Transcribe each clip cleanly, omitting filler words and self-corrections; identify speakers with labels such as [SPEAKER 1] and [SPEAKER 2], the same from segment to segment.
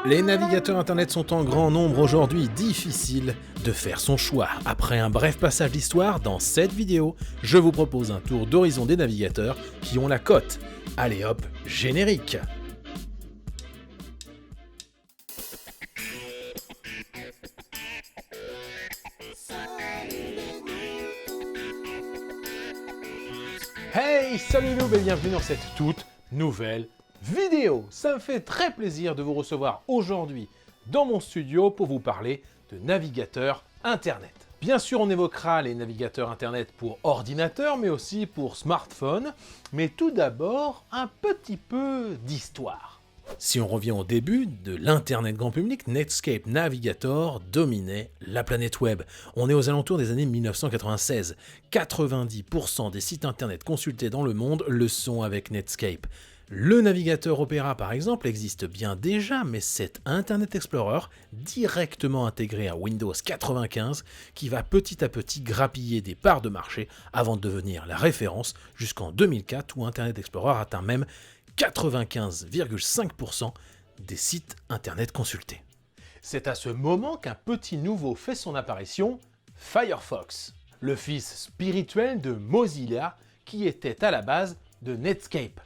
[SPEAKER 1] Les navigateurs internet sont en grand nombre aujourd'hui, difficile de faire son choix. Après un bref passage d'histoire, dans cette vidéo, je vous propose un tour d'horizon des navigateurs qui ont la cote. Allez hop, générique! Hey, salut noob et bienvenue dans cette toute nouvelle vidéo. Ça me fait très plaisir de vous recevoir aujourd'hui dans mon studio pour vous parler de navigateurs internet. Bien sûr, on évoquera les navigateurs internet pour ordinateur, mais aussi pour smartphone. Mais tout d'abord, un petit peu d'histoire. Si on revient au début de l'Internet grand public, Netscape Navigator dominait la planète web. On est aux alentours des années 1996. 90% des sites internet consultés dans le monde le sont avec Netscape. Le navigateur Opera, par exemple, existe bien déjà, mais c'est Internet Explorer, directement intégré à Windows 95, qui va petit à petit grappiller des parts de marché avant de devenir la référence jusqu'en 2004, où Internet Explorer atteint même 95,5% des sites internet consultés. C'est à ce moment qu'un petit nouveau fait son apparition, Firefox, le fils spirituel de Mozilla qui était à la base de Netscape.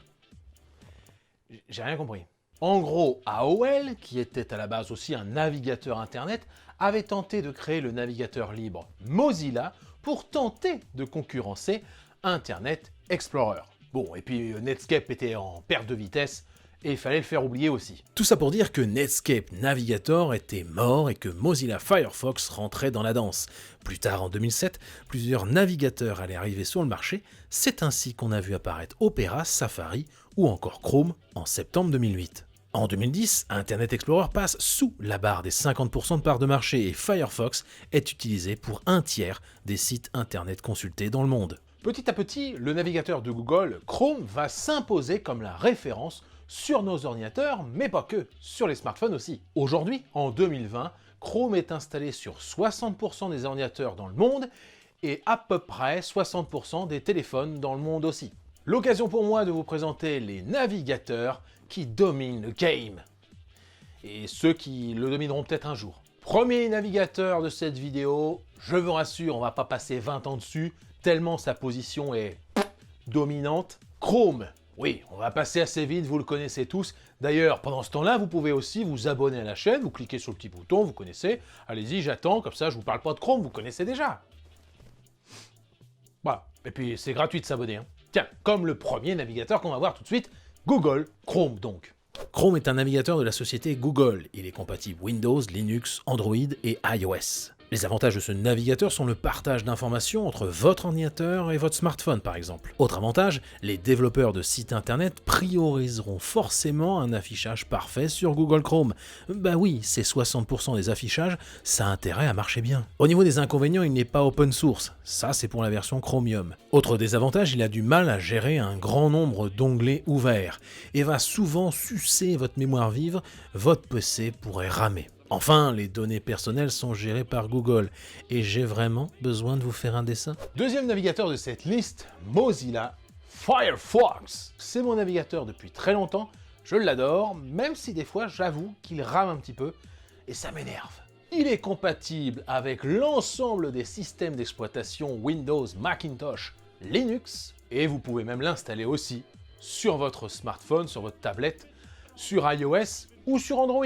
[SPEAKER 1] J'ai rien compris. En gros, AOL, qui était à la base aussi un navigateur internet, avait tenté de créer le navigateur libre Mozilla pour tenter de concurrencer Internet Explorer. Bon, et puis Netscape était en perte de vitesse, et il fallait le faire oublier aussi. Tout ça pour dire que Netscape Navigator était mort et que Mozilla Firefox rentrait dans la danse. Plus tard, en 2007, plusieurs navigateurs allaient arriver sur le marché, c'est ainsi qu'on a vu apparaître Opera, Safari ou encore Chrome en septembre 2008. En 2010, Internet Explorer passe sous la barre des 50% de part de marché et Firefox est utilisé pour un tiers des sites internet consultés dans le monde. Petit à petit, le navigateur de Google, Chrome, va s'imposer comme la référence sur nos ordinateurs, mais pas que, sur les smartphones aussi. Aujourd'hui, en 2020, Chrome est installé sur 60% des ordinateurs dans le monde et à peu près 60% des téléphones dans le monde aussi. L'occasion pour moi de vous présenter les navigateurs qui dominent le game. Et ceux qui le domineront peut-être un jour. Premier navigateur de cette vidéo, je vous rassure, on va pas passer 20 ans dessus, tellement sa position est dominante. Chrome, oui, on va passer assez vite, vous le connaissez tous. D'ailleurs, pendant ce temps-là, vous pouvez aussi vous abonner à la chaîne, vous cliquez sur le petit bouton, vous connaissez. Allez-y, j'attends, comme ça je vous parle pas de Chrome, vous connaissez déjà. Voilà, et puis c'est gratuit de s'abonner. Hein. Tiens, comme le premier navigateur qu'on va voir tout de suite, Google Chrome donc. Chrome est un navigateur de la société Google. Il est compatible Windows, Linux, Android et iOS. Les avantages de ce navigateur sont le partage d'informations entre votre ordinateur et votre smartphone par exemple. Autre avantage, les développeurs de sites internet prioriseront forcément un affichage parfait sur Google Chrome. Bah oui, c'est 60% des affichages, ça a intérêt à marcher bien. Au niveau des inconvénients, il n'est pas open source, ça c'est pour la version Chromium. Autre désavantage, il a du mal à gérer un grand nombre d'onglets ouverts et va souvent sucer votre mémoire vive, votre PC pourrait ramer. Enfin, les données personnelles sont gérées par Google. Et j'ai vraiment besoin de vous faire un dessin. Deuxième navigateur de cette liste, Mozilla Firefox. C'est mon navigateur depuis très longtemps, je l'adore, même si des fois j'avoue qu'il rame un petit peu, et ça m'énerve. Il est compatible avec l'ensemble des systèmes d'exploitation Windows, Macintosh, Linux, et vous pouvez même l'installer aussi sur votre smartphone, sur votre tablette, sur iOS ou sur Android.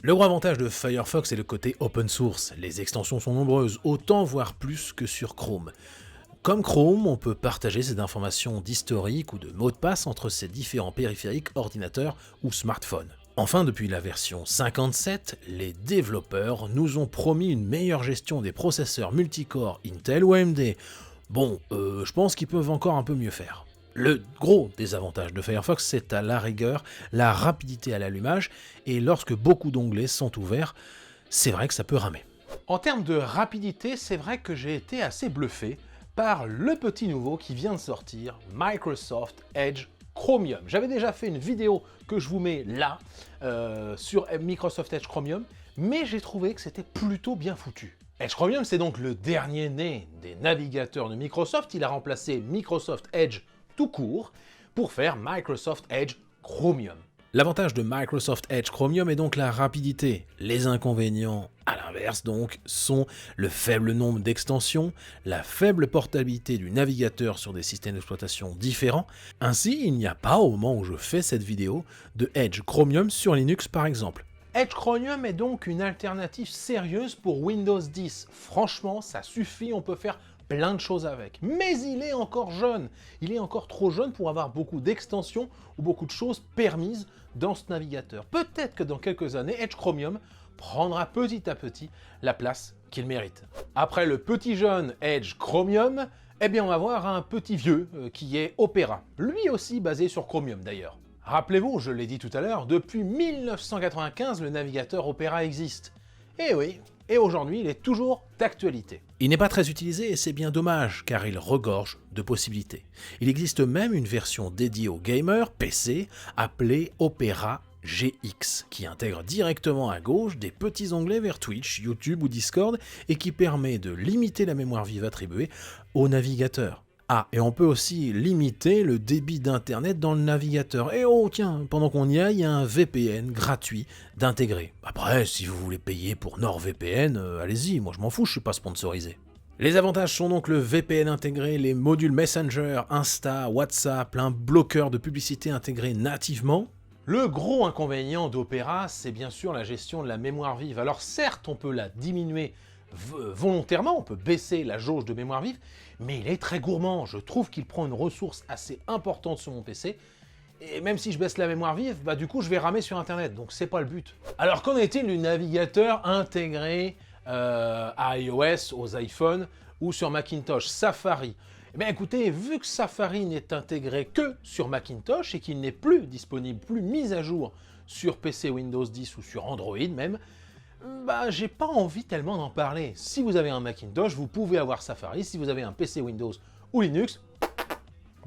[SPEAKER 1] Le gros avantage de Firefox est le côté open source. Les extensions sont nombreuses, autant voire plus que sur Chrome. Comme Chrome, on peut partager ces informations d'historique ou de mots de passe entre ces différents périphériques, ordinateurs ou smartphones. Enfin, depuis la version 57, les développeurs nous ont promis une meilleure gestion des processeurs multicore Intel ou AMD. Bon, je pense qu'ils peuvent encore un peu mieux faire. Le gros désavantage de Firefox, c'est à la rigueur la rapidité à l'allumage, et lorsque beaucoup d'onglets sont ouverts, c'est vrai que ça peut ramer. En termes de rapidité, c'est vrai que j'ai été assez bluffé par le petit nouveau qui vient de sortir, Microsoft Edge Chromium. J'avais déjà fait une vidéo que je vous mets là, sur Microsoft Edge Chromium, mais j'ai trouvé que c'était plutôt bien foutu. Edge Chromium, c'est donc le dernier né des navigateurs de Microsoft. Il a remplacé Microsoft Edge tout court pour faire Microsoft Edge Chromium. L'avantage de Microsoft Edge Chromium est donc la rapidité. Les inconvénients, à l'inverse donc, sont le faible nombre d'extensions, la faible portabilité du navigateur sur des systèmes d'exploitation différents. Ainsi, il n'y a pas, au moment où je fais cette vidéo, de Edge Chromium sur Linux par exemple. Edge Chromium est donc une alternative sérieuse pour Windows 10. Franchement, ça suffit, on peut faire plein de choses avec. Mais il est encore jeune. Il est encore trop jeune pour avoir beaucoup d'extensions ou beaucoup de choses permises dans ce navigateur. Peut-être que dans quelques années, Edge Chromium prendra petit à petit la place qu'il mérite. Après le petit jeune Edge Chromium, eh bien on va voir un petit vieux qui est Opera. Lui aussi basé sur Chromium d'ailleurs. Rappelez-vous, je l'ai dit tout à l'heure, depuis 1995, le navigateur Opera existe. Et oui, et aujourd'hui, il est toujours d'actualité. Il n'est pas très utilisé et c'est bien dommage, car il regorge de possibilités. Il existe même une version dédiée aux gamers PC appelée Opera GX, qui intègre directement à gauche des petits onglets vers Twitch, YouTube ou Discord et qui permet de limiter la mémoire vive attribuée au navigateur. Ah, et on peut aussi limiter le débit d'internet dans le navigateur. Et oh tiens, pendant qu'on y a, il y a un VPN gratuit d'intégrer. Après, si vous voulez payer pour NordVPN, allez-y, moi je m'en fous, je suis pas sponsorisé. Les avantages sont donc le VPN intégré, les modules Messenger, Insta, WhatsApp, un bloqueur de publicité intégré nativement. Le gros inconvénient d'Opera, c'est bien sûr la gestion de la mémoire vive. Alors certes, on peut la diminuer volontairement, on peut baisser la jauge de mémoire vive, mais il est très gourmand. Je trouve qu'il prend une ressource assez importante sur mon PC, et même si je baisse la mémoire vive, bah du coup je vais ramer sur internet, donc c'est pas le but. Alors qu'en est-il du navigateur intégré à iOS, aux iPhones ou sur Macintosh, Safari? Eh bien écoutez, vu que Safari n'est intégré que sur Macintosh et qu'il n'est plus disponible, plus mis à jour sur PC Windows 10 ou sur Android même, bah j'ai pas envie tellement d'en parler. Si vous avez un Macintosh, vous pouvez avoir Safari. Si vous avez un PC Windows ou Linux,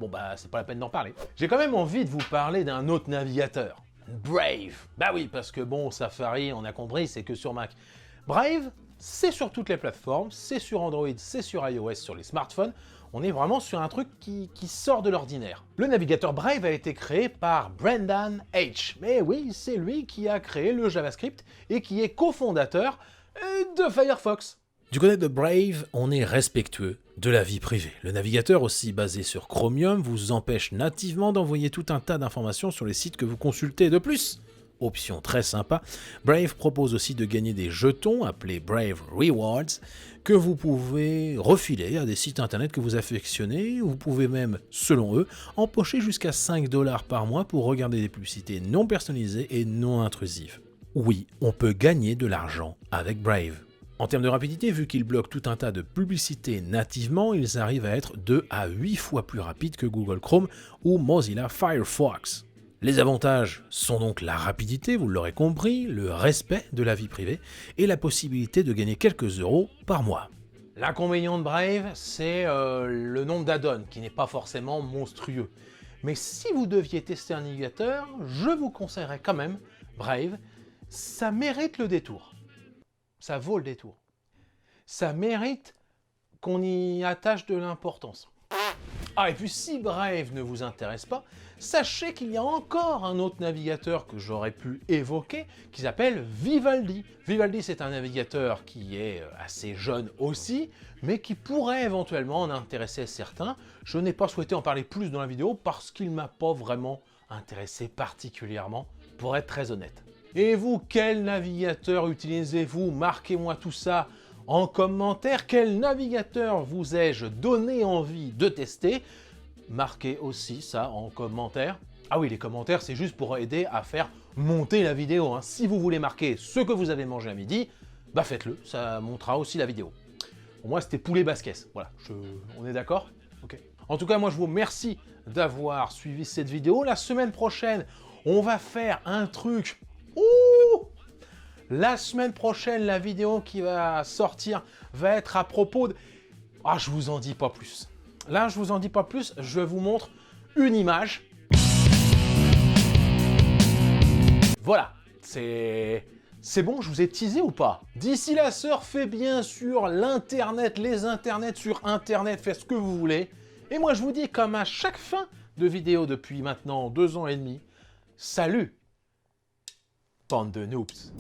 [SPEAKER 1] bon bah c'est pas la peine d'en parler. J'ai quand même envie de vous parler d'un autre navigateur, Brave. Bah oui, parce que bon, Safari, on a compris, c'est que sur Mac. Brave, c'est sur toutes les plateformes, c'est sur Android, c'est sur iOS, sur les smartphones. On est vraiment sur un truc qui sort de l'ordinaire. Le navigateur Brave a été créé par Brendan Eich. Mais oui, c'est lui qui a créé le JavaScript et qui est cofondateur de Firefox. Du côté de Brave, on est respectueux de la vie privée. Le navigateur, aussi basé sur Chromium, vous empêche nativement d'envoyer tout un tas d'informations sur les sites que vous consultez. De plus, option très sympa, Brave propose aussi de gagner des jetons appelés Brave Rewards que vous pouvez refiler à des sites internet que vous affectionnez. Vous pouvez même, selon eux, empocher jusqu'à 5 $ par mois pour regarder des publicités non personnalisées et non intrusives. Oui, on peut gagner de l'argent avec Brave. En termes de rapidité, vu qu'ils bloquent tout un tas de publicités nativement, ils arrivent à être 2 à 8 fois plus rapides que Google Chrome ou Mozilla Firefox. Les avantages sont donc la rapidité, vous l'aurez compris, le respect de la vie privée et la possibilité de gagner quelques euros par mois. L'inconvénient de Brave, c'est le nombre d'add-ons qui n'est pas forcément monstrueux. Mais si vous deviez tester un navigateur, je vous conseillerais quand même Brave. Ça mérite le détour. Ça vaut le détour. Ça mérite qu'on y attache de l'importance. Ah, et puis si Brave ne vous intéresse pas, sachez qu'il y a encore un autre navigateur que j'aurais pu évoquer, qui s'appelle Vivaldi. Vivaldi, c'est un navigateur qui est assez jeune aussi, mais qui pourrait éventuellement en intéresser certains. Je n'ai pas souhaité en parler plus dans la vidéo parce qu'il ne m'a pas vraiment intéressé particulièrement, pour être très honnête. Et vous, quel navigateur utilisez-vous? Marquez-moi tout ça en commentaire. Quel navigateur vous ai-je donné envie de tester? Marquez aussi ça en commentaire. Ah oui, les commentaires, c'est juste pour aider à faire monter la vidéo. Si vous voulez marquer ce que vous avez mangé à midi, bah faites-le, ça montera aussi la vidéo. Pour moi, c'était poulet basquez. Voilà, on est d'accord? Ok. En tout cas, moi, je vous remercie d'avoir suivi cette vidéo. La semaine prochaine, on va faire un truc... Ouh! La semaine prochaine, la vidéo qui va sortir va être à propos de... Ah, je vous en dis pas plus. Là, je vous en dis pas plus, je vous montre une image. Voilà, c'est bon, je vous ai teasé ou pas? D'ici là, surfez bien sur l'internet, les internets, sur internet, faites ce que vous voulez. Et moi, je vous dis, comme à chaque fin de vidéo depuis maintenant 2 ans et demi, salut! Bande de noobs.